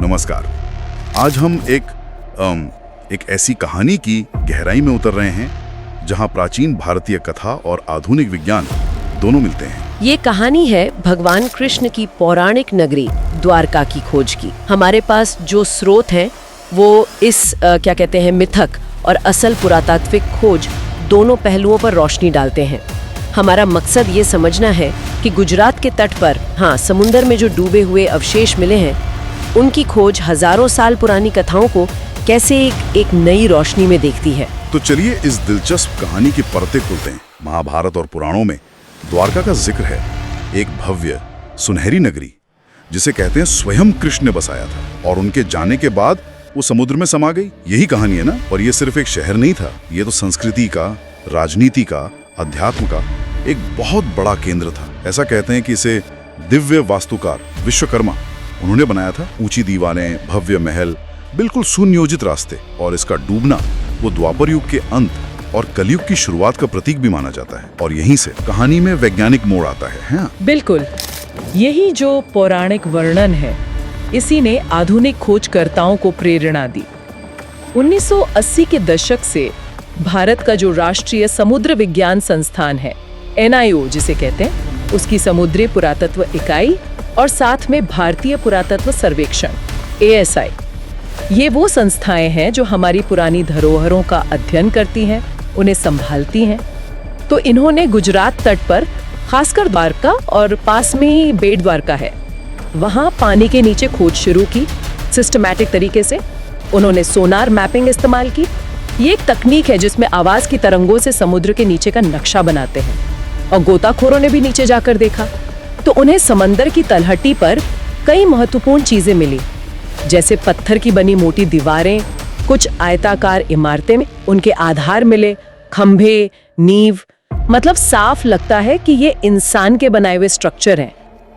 नमस्कार। आज हम एक ऐसी कहानी की गहराई में उतर रहे हैं जहां प्राचीन भारतीय कथा और आधुनिक विज्ञान दोनों मिलते हैं। ये कहानी है भगवान कृष्ण की पौराणिक नगरी द्वारका की खोज की। हमारे पास जो स्रोत हैं वो इस मिथक और असल पुरातात्विक खोज दोनों पहलुओं पर रोशनी डालते हैं। हमारा मकसद ये समझना है कि गुजरात के तट पर समुंदर में जो डूबे हुए अवशेष मिले हैं, उनकी खोज हजारों साल पुरानी कथाओं को कैसे एक नई रोशनी में देखती है। तो चलिए इस दिलचस्प कहानी की परतें खोलते हैं। महाभारत और पुराणों में द्वारका का जिक्र है, एक भव्य सुनहरी नगरी जिसे कहते हैं स्वयं कृष्ण ने बसाया था और उनके जाने के बाद वो समुद्र में समा गई। यही कहानी है ना। और ये सिर्फ एक शहर नहीं था, ये तो संस्कृति का, राजनीति का, अध्यात्म का एक बहुत बड़ा केंद्र था। ऐसा कहते हैं कि इसे दिव्य वास्तुकार विश्वकर्मा उन्होंने बनाया था। ऊंची दीवारें, भव्य महल, बिल्कुल सुनियोजित रास्ते, और इसका डूबना वो द्वापर युग के अंत और कलयुग की शुरुआत का प्रतीक भी माना जाता है। और यहीं से कहानी में वैज्ञानिक मोड़ आता है। हाँ? बिल्कुल, यही जो पौराणिक वर्णन है, इसी ने आधुनिक खोजकर्ताओं को प्रेरणा दी। 1980 के दशक से भारत का जो राष्ट्रीय समुद्र विज्ञान संस्थान है, NIO जिसे कहते हैं, उसकी समुद्री पुरातत्व इकाई और साथ में भारतीय पुरातत्व सर्वेक्षण ASI, ये वो संस्थाएं हैं जो हमारी पुरानी धरोहरों का अध्ययन करती हैं, उन्हें संभालती हैं। तो इन्होंने गुजरात तट पर, खासकर द्वारका और पास में ही बेट द्वारका है, वहां पानी के नीचे खोज शुरू की सिस्टमैटिक तरीके से। उन्होंने सोनार मैपिंग इस्तेमाल की। ये एक तकनीक है जिसमें आवाज की तरंगों से समुद्र के नीचे का नक्शा बनाते हैं। और गोताखोरों ने भी नीचे जाकर देखा तो उन्हें समंदर की तलहटी पर कई महत्वपूर्ण चीजें मिली, जैसे पत्थर की बनी मोटी दीवारें, कुछ आयताकार इमारतें में उनके आधार मिले, खंभे, नींव। मतलब साफ लगता है कि ये इंसान के बनाए हुए स्ट्रक्चर हैं।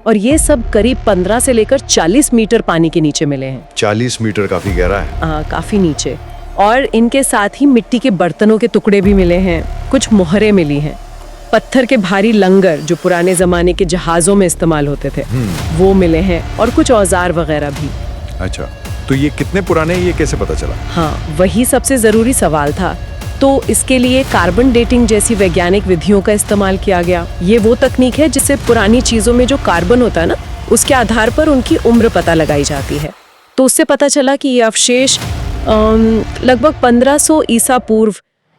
और ये सब करीब 15 से लेकर 40 मीटर पानी के नीचे मिले हैं। 40 मीटर काफी गहरा है। काफी नीचे। और इनके साथ ही मिट्टी के बर्तनों के टुकड़े भी मिले हैं, कुछ मोहरें मिली हैं, पत्थर के भारी लंगर जो पुराने जमाने के जहाजों में इस्तेमाल होते थे, वो मिले हैं, और कुछ औजार वगैरह भी। अच्छा, तो ये कितने पुराने हैं, ये कैसे पता चला? हाँ, वही सबसे जरूरी सवाल था। तो इसके लिए कार्बन डेटिंग जैसी वैज्ञानिक विधियों का इस्तेमाल किया गया। ये वो तकनीक है जिससे पुरानी चीजों में जो कार्बन होता है ना, उसके आधार पर उनकी उम्र पता लगाई जाती है। तो उससे पता चला कि ये अवशेष लगभग 1500 ईसा पूर्व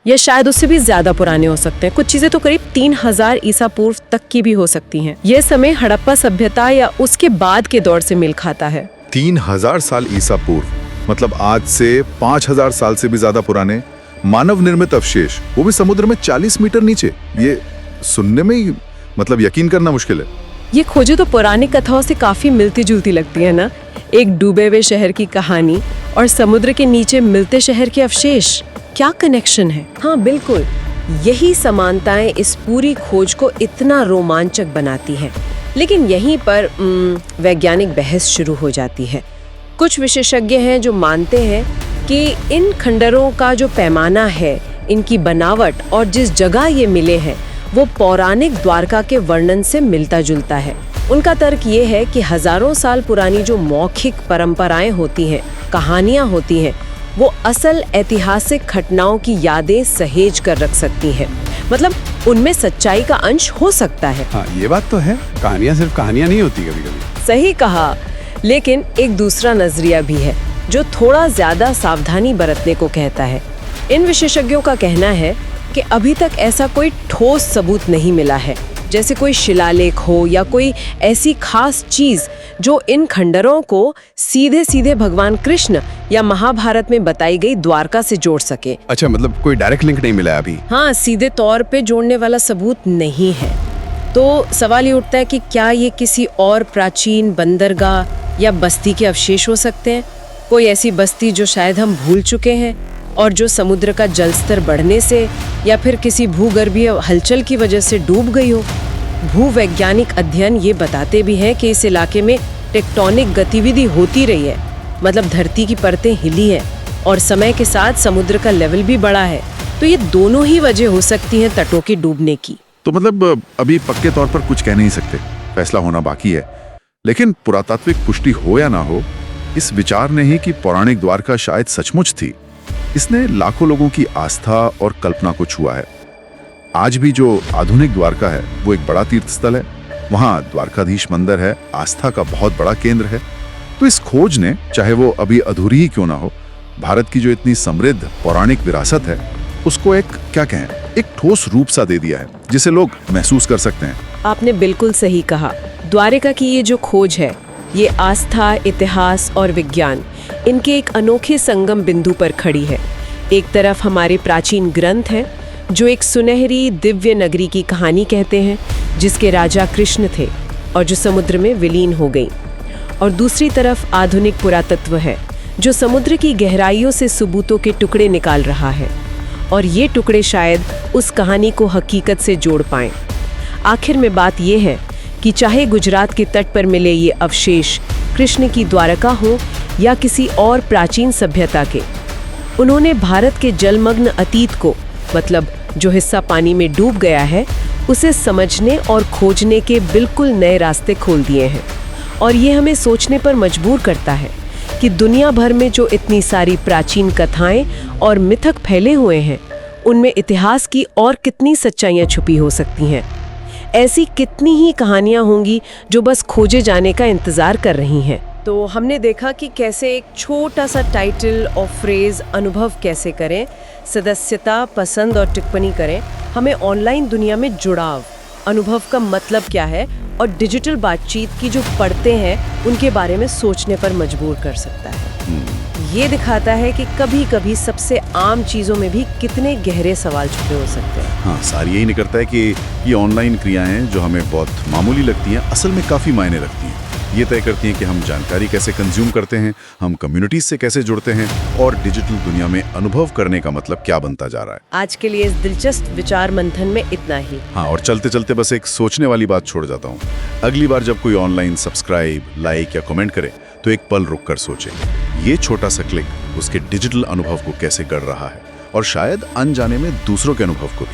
या शायद उससे भी ज्यादा पुराने हो सकते हैं। कुछ चीजें तो करीब 3000 ईसा पूर्व तक की भी हो सकती हैं। यह समय हड़प्पा सभ्यता या उसके बाद के दौर से मेल खाता है। 3000 साल ईसा पूर्व, मतलब आज से 5000 साल से भी ज्यादा पुराने मानव निर्मित अवशेष, वो भी समुद्र में 40 मीटर नीचे। ये सुनने में ही मतलब यकीन करना मुश्किल है। ये खोजें तो पुरानी कथाओं से काफी मिलती जुलती लगती है ना। एक डूबे हुए शहर की कहानी और समुद्र के नीचे मिलते शहर के अवशेष, क्या कनेक्शन है? हाँ बिल्कुल, यही समानताएं इस पूरी खोज को इतना रोमांचक बनाती हैं। लेकिन यहीं पर वैज्ञानिक बहस शुरू हो जाती है। कुछ विशेषज्ञ हैं जो मानते हैं कि इन खंडरों का जो पैमाना है, इनकी बनावट और जिस जगह ये मिले हैं, वो पौराणिक द्वारका के वर्णन से मिलता जुलता है। उनका तर्क ये है कि हजारों साल पुरानी जो मौखिक परंपराएं होती हैं, कहानियां होती हैं, वो असल ऐतिहासिक घटनाओं की यादें सहेज कर रख सकती हैं। मतलब उनमें सच्चाई का अंश हो सकता है। हाँ, ये बात तो है। कहानियां सिर्फ कहानियां नहीं होती कभी कभी। सही कहा। लेकिन एक दूसरा नजरिया भी है जो थोड़ा ज्यादा सावधानी बरतने को कहता है। इन विशेषज्ञों का कहना है कि अभी तक ऐसा कोई ठोस सबूत नहीं मिला है, जैसे कोई शिलालेख हो या कोई ऐसी खास चीज जो इन खंडरों को सीधे सीधे भगवान कृष्ण या महाभारत में बताई गई द्वारका से जोड़ सके। अच्छा, मतलब कोई डायरेक्ट लिंक नहीं मिला अभी? हाँ, सीधे तौर पे जोड़ने वाला सबूत नहीं है। तो सवाल ये उठता है कि क्या ये किसी और प्राचीन बंदरगाह या बस्ती के अवशेष हो सकते हैं? कोई ऐसी बस्ती जो शायद हम भूल चुके हैं और जो समुद्र का जलस्तर बढ़ने से या फिर किसी भूगर्भीय हलचल की वजह से डूब गई हो। भूवैज्ञानिक अध्ययन ये बताते भी हैं कि इस इलाके में टेक्टोनिक गतिविधि होती रही है, मतलब धरती की परतें हिली हैं और समय के साथ समुद्र का लेवल भी बढ़ा है। तो ये दोनों ही वजह हो सकती हैं तटों के डूबने की। तो मतलब अभी पक्के तौर पर कुछ कह नहीं सकते, फैसला होना बाकी है। लेकिन पुरातात्विक पुष्टि हो या ना हो, इस विचार ने ही कि पौराणिक द्वारका शायद सचमुच थी, इसने लाखों लोगों की आस्था और कल्पना को छुआ है। आज भी जो आधुनिक द्वारका है वो एक बड़ा तीर्थ स्थल है, वहां द्वारकाधीश मंदिर है, आस्था का बहुत बड़ा केंद्र है। तो इस खोज ने, चाहे वो अभी अधूरी ही क्यों ना हो, भारत की जो इतनी समृद्ध पौराणिक विरासत है उसको एक, क्या कहें, एक ठोस रूप सा दे दिया है जिसे लोग महसूस कर सकते हैं। आपने बिल्कुल सही कहा। द्वारिका की ये जो खोज है, ये आस्था, इतिहास और विज्ञान, इनके एक अनोखे संगम बिंदु पर खड़ी है। एक तरफ हमारे प्राचीन ग्रंथ हैं जो एक सुनहरी दिव्य नगरी की कहानी कहते हैं जिसके राजा कृष्ण थे और जो समुद्र में विलीन हो गई, और दूसरी तरफ आधुनिक पुरातत्व है जो समुद्र की गहराइयों से सबूतों के टुकड़े निकाल रहा है, और ये टुकड़े शायद उस कहानी को हकीकत से जोड़ पाएं। आखिर में बात यह है कि चाहे गुजरात के तट पर मिले ये अवशेष कृष्ण की द्वारका हो या किसी और प्राचीन सभ्यता के, उन्होंने भारत के जलमग्न अतीत को, मतलब जो हिस्सा पानी में डूब गया है, उसे समझने और खोजने के बिल्कुल नए रास्ते खोल दिए हैं। और ये हमें सोचने पर मजबूर करता है कि दुनिया भर में जो इतनी सारी प्राचीन कथाएं और मिथक फैले हुए हैं, उनमें इतिहास की और कितनी सच्चाइयां छुपी हो सकती हैं। ऐसी कितनी ही कहानियां होंगी जो बस खोजे जाने का इंतजार कर रही हैं। तो हमने देखा कि कैसे एक छोटा सा टाइटल और फ्रेज अनुभव कैसे करें, सदस्यता, पसंद और टिप्पणी करें, हमें ऑनलाइन दुनिया में जुड़ाव, अनुभव का मतलब क्या है और डिजिटल बातचीत की जो पढ़ते हैं उनके बारे में सोचने पर मजबूर कर सकता है। ये दिखाता है कि कभी-कभी सबसे आम चीज़ों में भी कितने गहरे सवाल छुपे हो सकते हैं। हाँ, सारी यही निकलता है कि ये ऑनलाइन क्रियाएं जो हमें बहुत मामूली लगती हैं, असल में काफ़ी मायने रखती हैं। ये तय करती हैं कि हम जानकारी कैसे कंज्यूम करते हैं, हम कम्युनिटीज से कैसे जुड़ते हैं और डिजिटल दुनिया में अनुभव करने का मतलब क्या बनता जा रहा है। आज के लिए इस दिलचस्प विचार मंथन में इतना ही। हाँ, और चलते चलते बस एक सोचने वाली बात छोड़ जाता हूँ। अगली बार जब कोई ऑनलाइन सब्सक्राइब, लाइक या कमेंट करे तो एक पल रुक कर सोचे, ये छोटा सा क्लिक उसके डिजिटल अनुभव को कैसे गढ़ रहा है, और शायद अनजाने में दूसरों के अनुभव को भी।